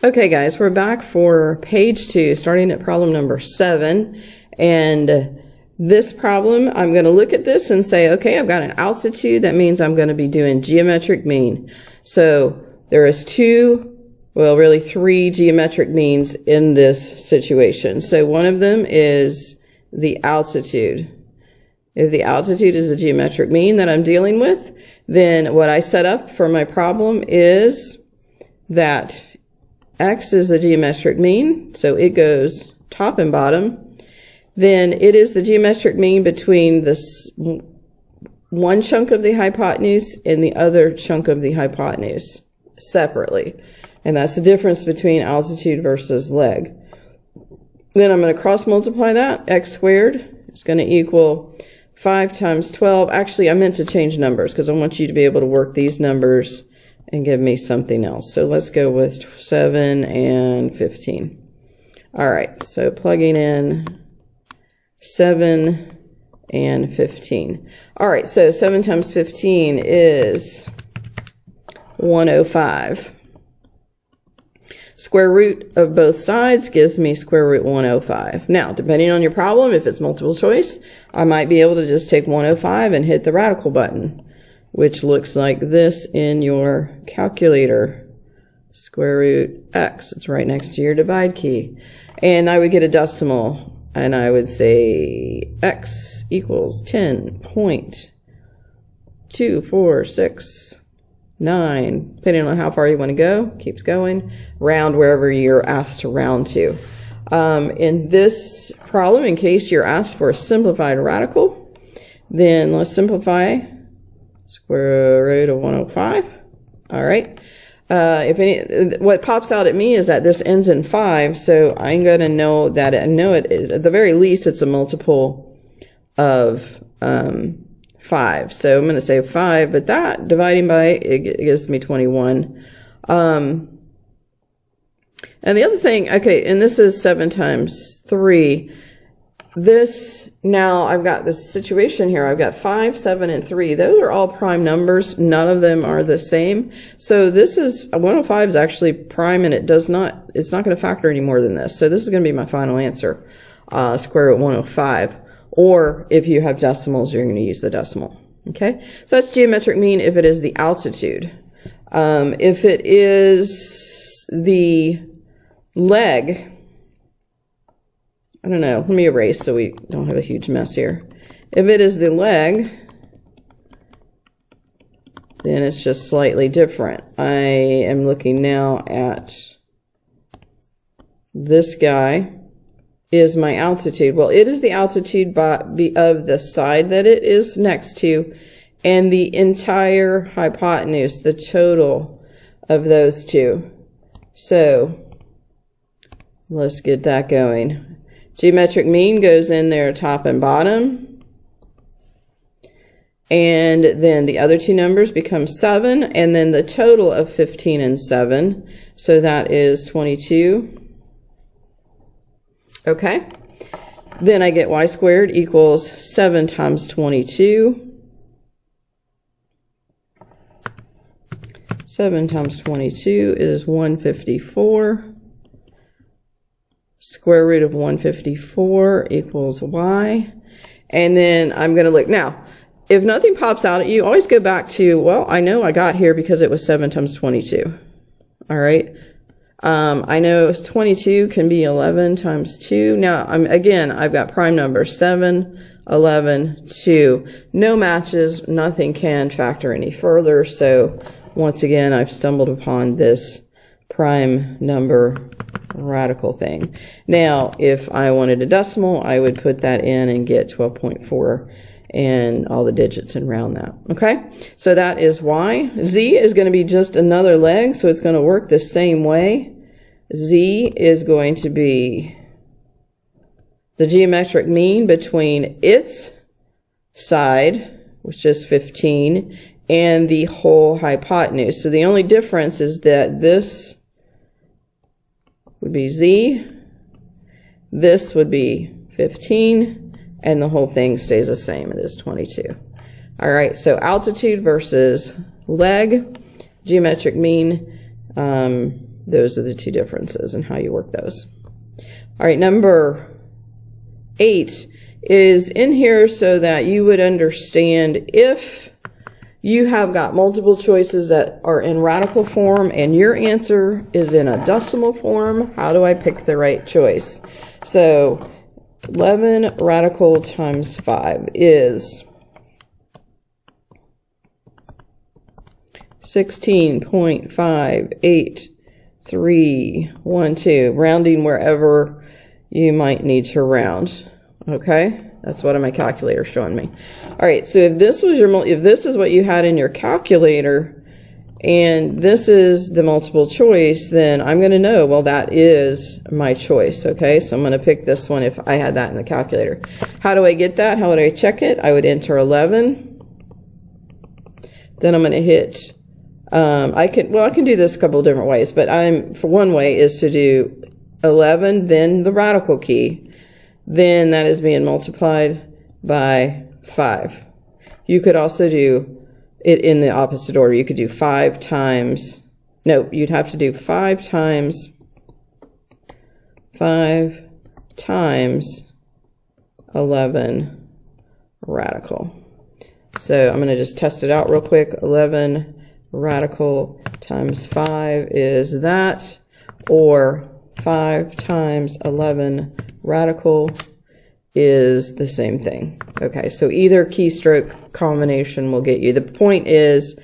Okay guys, we're back for page 2, starting at problem number 7. And this problem, I'm going to look at this and say, okay, I've got an altitude. That means I'm going to be doing geometric mean. So there is three geometric means in this situation. So one of them is the altitude. If the altitude is the geometric mean that I'm dealing with, then what I set up for my problem is that x is the geometric mean, so it goes top and bottom. Then it is the geometric mean between this one chunk of the hypotenuse and the other chunk of the hypotenuse separately. And that's the difference between altitude versus leg. Then I'm going to cross multiply that. X squared is going to equal 5 times 12. Actually, I meant to change numbers because I want you to be able to work these numbers and give me something else. So let's go with 7 and 15. All right, so plugging in 7 and 15. All right, so 7 times 15 is 105. Square root of both sides gives me square root 105. Now, depending on your problem, if it's multiple choice, I might be able to just take 105 and hit the radical button, which looks like this in your calculator. Square root x, it's right next to your divide key. And I would get a decimal, and I would say x equals 10.246. Depending on how far you want to go, keeps going, round wherever you're asked to round to. In this problem, in case you're asked for a simplified radical, then let's simplify square root of 105. All right. What pops out at me is that this ends in 5, so I'm going to know that at the very least it's a multiple of 5. So I'm going to say 5, but that dividing by it gives me 21. And the other thing, okay, and this is 7 times 3. Now I've got this situation here. I've got 5, 7, and 3. Those are all prime numbers. None of them are the same. So this is 105 is actually prime, and it's not going to factor any more than this. So this is going to be my final answer, square root 105. Or if you have decimals, you're going to use the decimal. Okay, so that's geometric mean if it is the altitude. If it is the leg, I don't know, let me erase so we don't have a huge mess here. If it is the leg, then it's just slightly different. I am looking now at this guy is my altitude. Well, it is the altitude of the side that it is next to and the entire hypotenuse, the total of those two. So let's get that going. Geometric mean goes in there top and bottom. And then the other two numbers become 7, and then the total of 15 and 7. So that is 22. Okay. Then I get y squared equals 7 times 22. 7 times 22 is 154. Square root of 154 equals y. And then I'm going to look. Now, if nothing pops out at you, always go back to, well, I know I got here because it was 7 times 22. All right. I know 22 can be 11 times 2. Now, I've got prime numbers 7, 11, 2. No matches. Nothing can factor any further. So once again, I've stumbled upon this prime number radical thing. Now, if I wanted a decimal, I would put that in and get 12.4 and all the digits and round that. Okay, so that is y. Z is going to be just another leg, so it's going to work the same way. Z is going to be the geometric mean between its side, which is 15, and the whole hypotenuse. So the only difference is that this would be Z, this would be 15, and the whole thing stays the same. It is 22. All right, so altitude versus leg, geometric mean, those are the two differences and how you work those. All right, number 8 is in here so that you would understand if you have got multiple choices that are in radical form and your answer is in a decimal form, how do I pick the right choice? So 11 radical times 5 is 16.58312, rounding wherever you might need to round. Okay, that's what my calculator is showing me. All right, so if this is what you had in your calculator and this is the multiple choice, then I'm going to know, well, that is my choice. Okay, so I'm going to pick this one if I had that in the calculator. How do I get that? How would I check it? I would enter 11. Then I'm going to hit I can do this a couple of different ways, but for one way is to do 11, then the radical key, then that is being multiplied by 5. You could also do it in the opposite order. You could do 5 times, no, you'd have to do 5 times 11 radical. So I'm going to just test it out real quick. 11 radical times 5 is that, or 5 times 11 radical is the same thing. Okay, so either keystroke combination will get you. The point is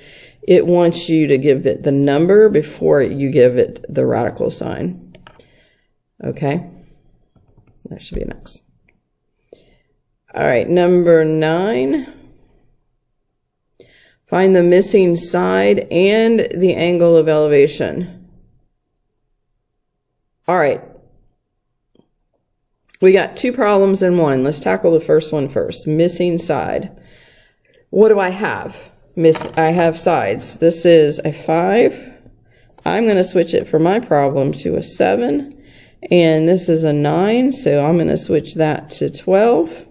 it wants you to give it the number before you give it the radical sign. Okay, that should be an X. All right, number 9. Find the missing side and the angle of elevation. All right. We got 2 problems in one. Let's tackle the first one first. Missing side. What do I have? I have sides. This is a 5. I'm going to switch it for my problem to a 7. And this is a 9, so I'm going to switch that to 12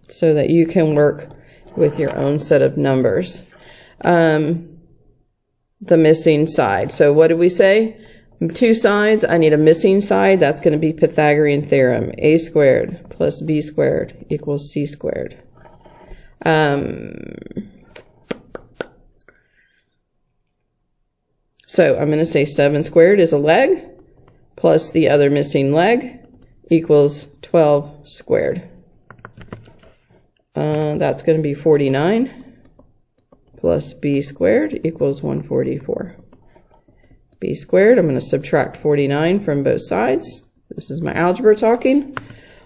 so that you can work with your own set of numbers. The missing side. So what did we say? 2 sides, I need a missing side. That's going to be Pythagorean Theorem. A squared plus b squared equals c squared. So I'm going to say 7 squared is a leg plus the other missing leg equals 12 squared. That's going to be 49 plus b squared equals 144. B squared, I'm going to subtract 49 from both sides. This is my algebra talking.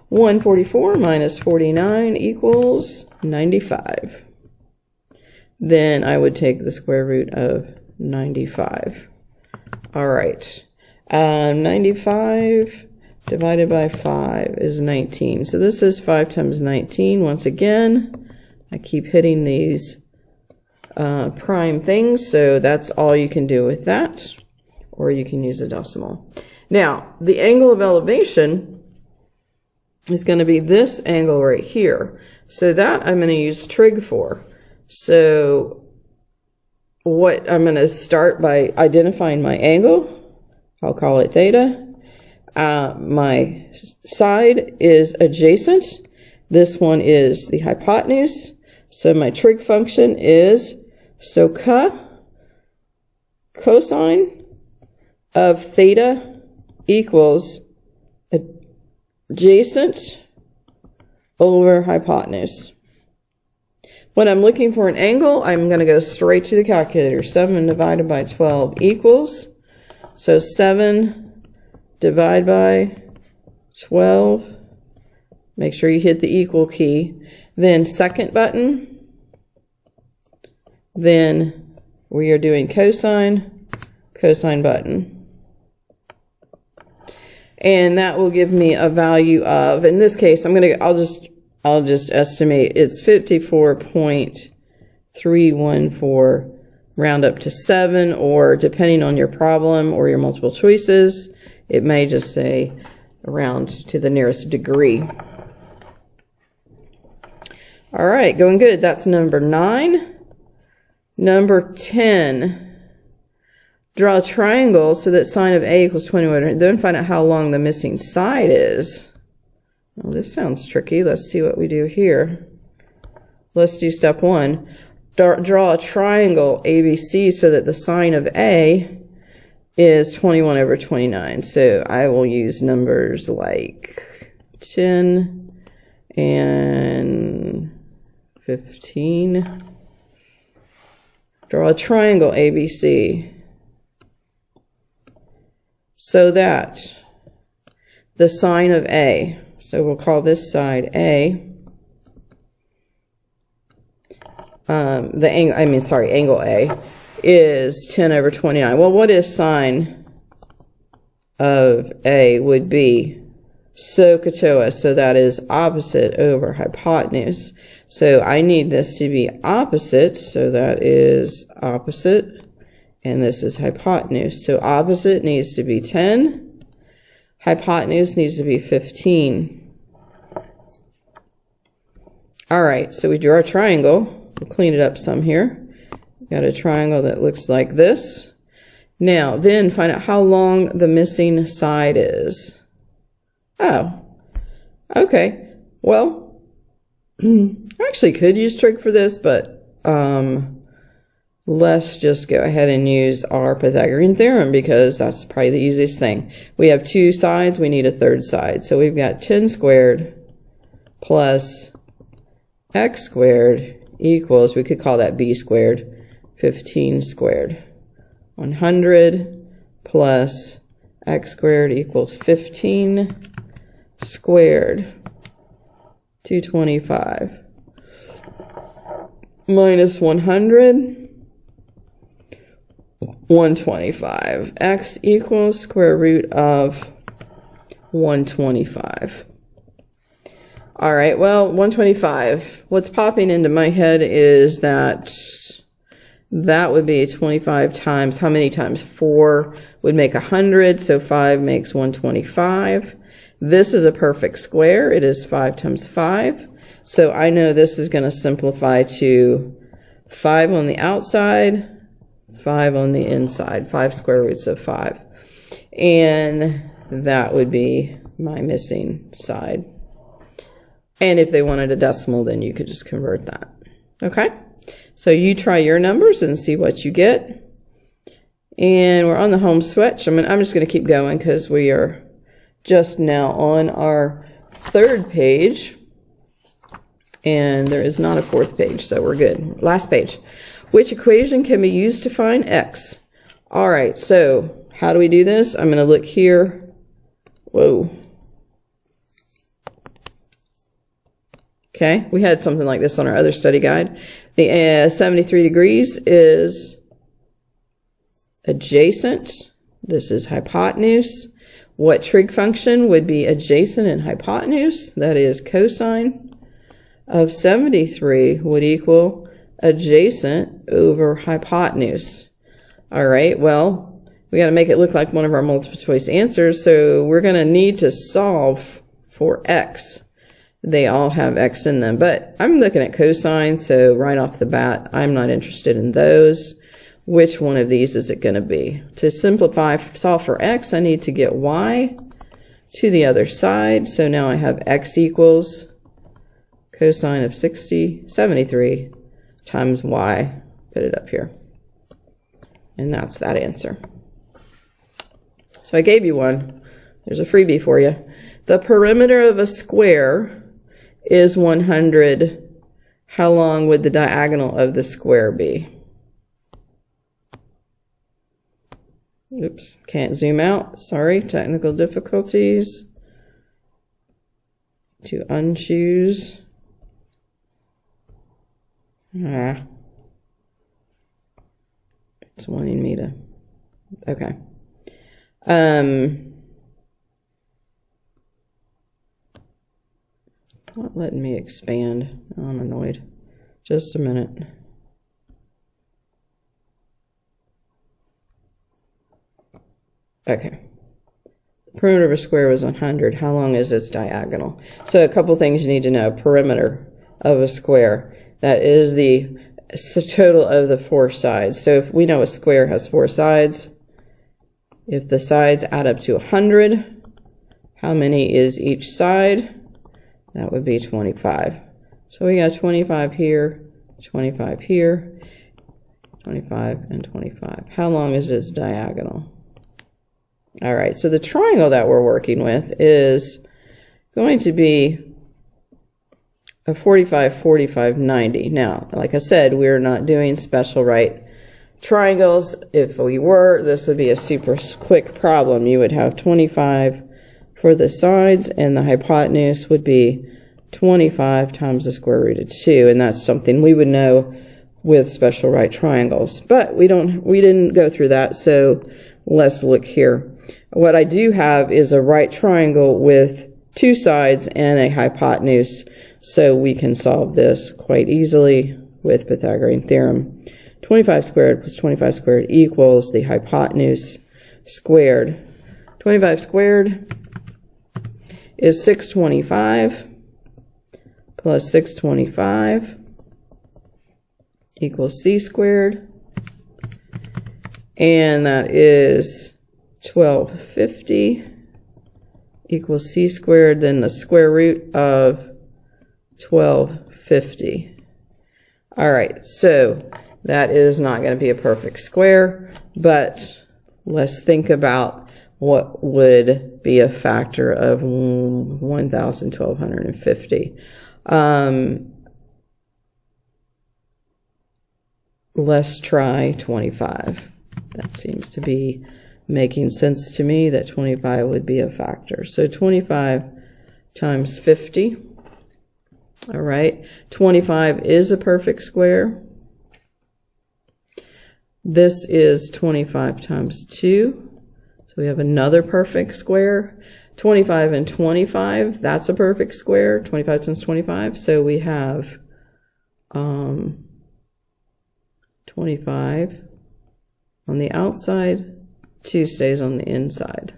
144 minus 49 equals 95. Then I would take the square root of 95. All right. 95 divided by 5 is 19. So this is 5 times 19. Once again, I keep hitting these prime things, so that's all you can do with that, or you can use a decimal. Now, the angle of elevation is going to be this angle right here. So that I'm going to use trig for. So what I'm going to start by identifying my angle. I'll call it theta. My side is adjacent. This one is the hypotenuse. So my trig function is cosine of theta equals adjacent over hypotenuse. When I'm looking for an angle, I'm going to go straight to the calculator. 7 divided by 12 equals. So 7 divided by 12. Make sure you hit the equal key. Then second button. Then we are doing cosine button. And that will give me a value of, in this case, I'll just estimate it's 54.314, round up to 7, or depending on your problem or your multiple choices, it may just say around to the nearest degree. All right, going good. That's number 9. Number 10. Draw a triangle so that sine of A equals 21. Then find out how long the missing side is. Well, this sounds tricky. Let's see what we do here. Let's do step 1. Draw a triangle ABC so that the sine of A is 21 over 29. So I will use numbers like 10 and 15. Draw a triangle ABC so that the sine of A, so we'll call this side A, angle A is 10 over 29. Well, what is sine of A would be SOHCAHTOA, so that is opposite over hypotenuse. So I need this to be opposite, so that is opposite, and this is hypotenuse. So opposite needs to be 10, hypotenuse needs to be 15. All right, so we drew our triangle. We'll clean it up some here. Got a triangle that looks like this. Now, then find out how long the missing side is. Oh, okay. Well, I actually could use trig for this, but let's just go ahead and use our Pythagorean theorem because that's probably the easiest thing. We have two sides, we need a third side. So we've got 10 squared plus x squared equals, we could call that b squared, 15 squared. 100 plus x squared equals 15 squared. 225 minus 100, 125. X equals square root of 125. All right, well, 125. What's popping into my head is that would be 25 times, how many times? 4 would make 100, so 5 makes 125. This is a perfect square. It is 5 times 5. So I know this is going to simplify to 5 on the outside, 5 on the inside, 5 square roots of 5. And that would be my missing side. And if they wanted a decimal, then you could just convert that. Okay? So you try your numbers and see what you get. And we're on the home stretch. I'm just going to keep going because we are just now on our 3rd page. And there is not a 4th page, so we're good. Last page. Which equation can be used to find x? All right, so how do we do this? I'm going to look here. Whoa. Okay, we had something like this on our other study guide. The 73 degrees is adjacent. This is hypotenuse. What trig function would be adjacent and hypotenuse? That is cosine of 73 would equal adjacent over hypotenuse. All right, well, we got to make it look like one of our multiple choice answers, so we're going to need to solve for x. They all have x in them, but I'm looking at cosine, so right off the bat, I'm not interested in those. Which one of these is it going to be? To simplify, solve for x, I need to get y to the other side. So now I have x equals cosine of 73 times y. Put it up here. And that's that answer. So I gave you one. There's a freebie for you. The perimeter of a square is 100. How long would the diagonal of the square be? Oops, can't zoom out. Sorry, technical difficulties. To unchoose. It's wanting me to. Okay. Not letting me expand. Oh, I'm annoyed. Just a minute. Okay. The perimeter of a square was 100. How long is its diagonal? So a couple things you need to know. Perimeter of a square. That is the total of the 4 sides. So if we know a square has 4 sides, If the sides add up to 100, how many is each side? That would be 25. So we got 25 here, 25 here, 25 and 25. How long is this diagonal? All right, so the triangle that we're working with is going to be a 45, 45, 90. Now, like I said, we're not doing special right triangles. If we were, this would be a super quick problem. You would have 25 for the sides, and the hypotenuse would be 25 times the square root of 2, and that's something we would know with special right triangles. But we didn't go through that, so let's look here. What I do have is a right triangle with two sides and a hypotenuse, so we can solve this quite easily with Pythagorean theorem. 25 squared plus 25 squared equals the hypotenuse squared. 25 squared is 625 plus 625 equals c squared, and that is 1250 equals c squared, then the square root of 1250. All right, so that is not going to be a perfect square, but let's think about what would be a factor of 1,1250. Let's try 25. That seems to be making sense to me, that 25 would be a factor. So 25 times 50. All right, 25 is a perfect square. This is 25 times 2. So we have another perfect square. 25 and 25, that's a perfect square. 25 times 25. So we have 25 on the outside, 2 stays on the inside.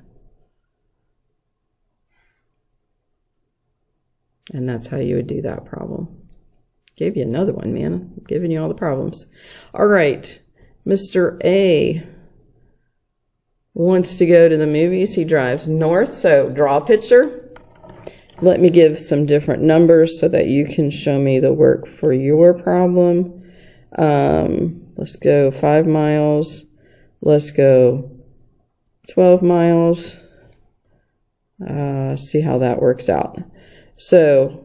And that's how you would do that problem. Gave you another one, man. I'm giving you all the problems. All right, Mr. A wants to go to the movies. He drives north, so draw a picture. Let me give some different numbers so that you can show me the work for your problem. Let's go 5 miles. Let's go 12 miles. See how that works out. So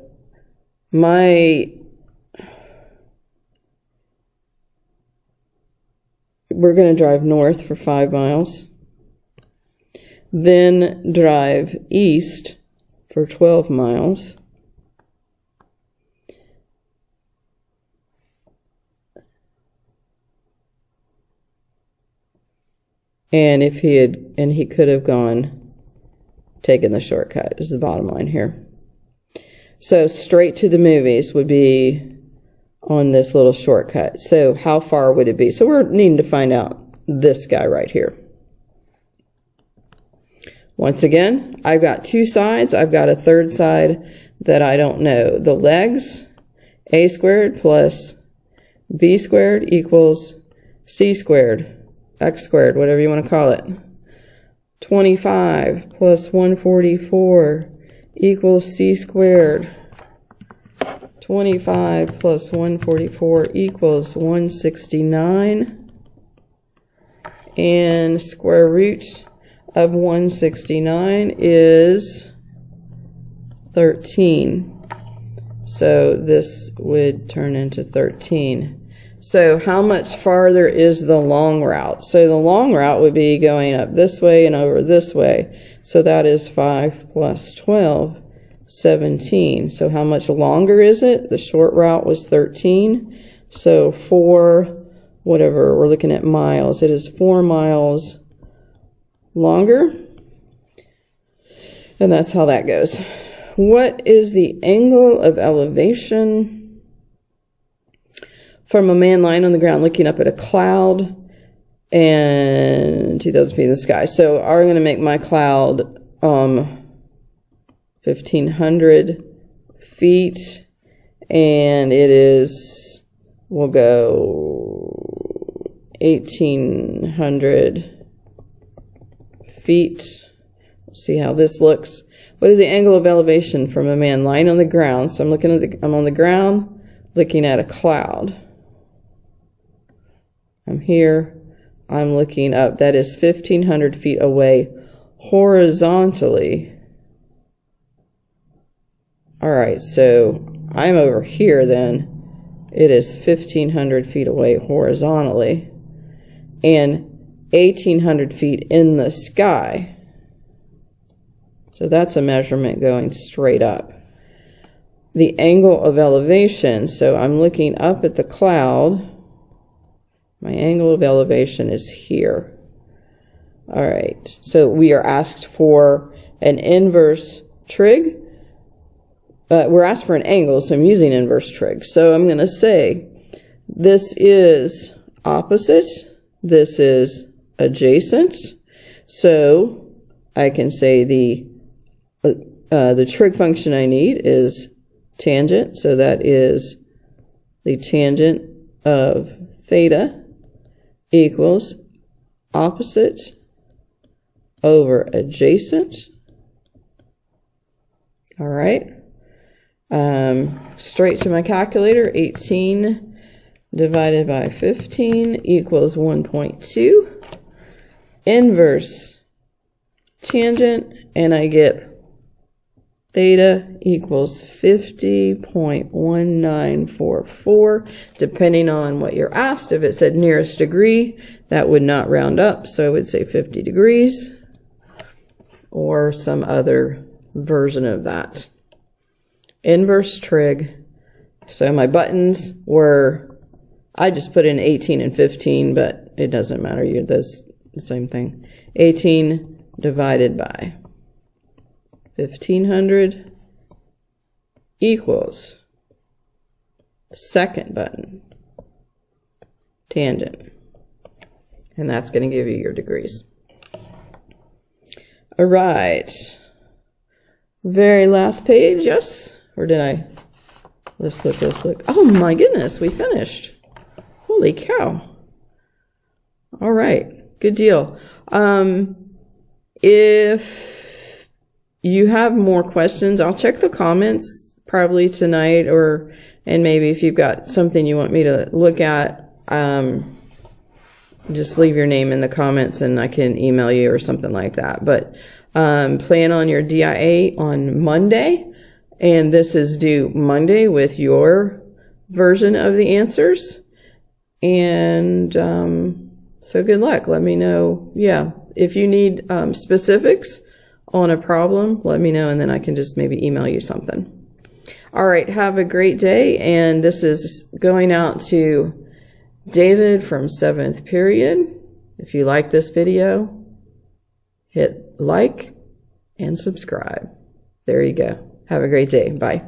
we're going to drive north for 5 miles, then drive east for 12 miles, and he could have taken the shortcut is the bottom line here. So straight to the movies would be on this little shortcut. So how far would it be? So we're needing to find out this guy right here. Once again, I've got 2 sides. I've got a third side that I don't know. The legs, a squared plus b squared equals c squared, x squared, whatever you want to call it. 25 plus 144 equals c squared. 25 plus 144 equals 169. And square root of 169 is 13. So this would turn into 13. So how much farther is the long route? So the long route would be going up this way and over this way. So that is 5 plus 12, 17. So how much longer is it? The short route was 13. So 4, whatever, we're looking at miles. It is 4 miles longer. And that's how that goes. What is the angle of elevation from a man lying on the ground looking up at a cloud and 2,000 feet in the sky? So I'm going to make my cloud 1,500 feet, and it is, we'll go 1,800 feet. Let's see how this looks. What is the angle of elevation from a man lying on the ground? So I'm on the ground looking at a cloud. I'm here. I'm looking up. That is 1,500 feet away horizontally. All right, so I'm over here then. It is 1,500 feet away horizontally and 1,800 feet in the sky. So that's a measurement going straight up. The angle of elevation, so I'm looking up at the cloud. My angle of elevation is here. All right, so we are asked for an inverse trig. We're asked for an angle, so I'm using inverse trig. So I'm going to say this is opposite, this is adjacent. So I can say the trig function I need is tangent, so that is the tangent of theta equals opposite over adjacent. All right. Straight to my calculator, 18 divided by 15 equals 1.2. Inverse tangent, and I get theta equals 50.1944, depending on what you're asked. If it said nearest degree, that would not round up, so I would say 50 degrees, or some other version of that. Inverse trig. So my buttons were, I just put in 18 and 15, but it doesn't matter. You're those the same thing. 18 divided by 1,500 equals second button, tangent. And that's going to give you your degrees. All right. Very last page, yes? Or did I? Let's look. Oh my goodness, we finished. Holy cow. All right, good deal. If you have more questions, I'll check the comments probably tonight, and maybe if you've got something you want me to look at, just leave your name in the comments and I can email you or something like that. But plan on your DIA on Monday, and this is due Monday with your version of the answers. And so good luck. Let me know. Yeah, if you need specifics on a problem, let me know, and then I can just maybe email you something. All right, have a great day, and this is going out to David from 7th period. If you like this video, hit like and subscribe. There you go. Have a great day. Bye.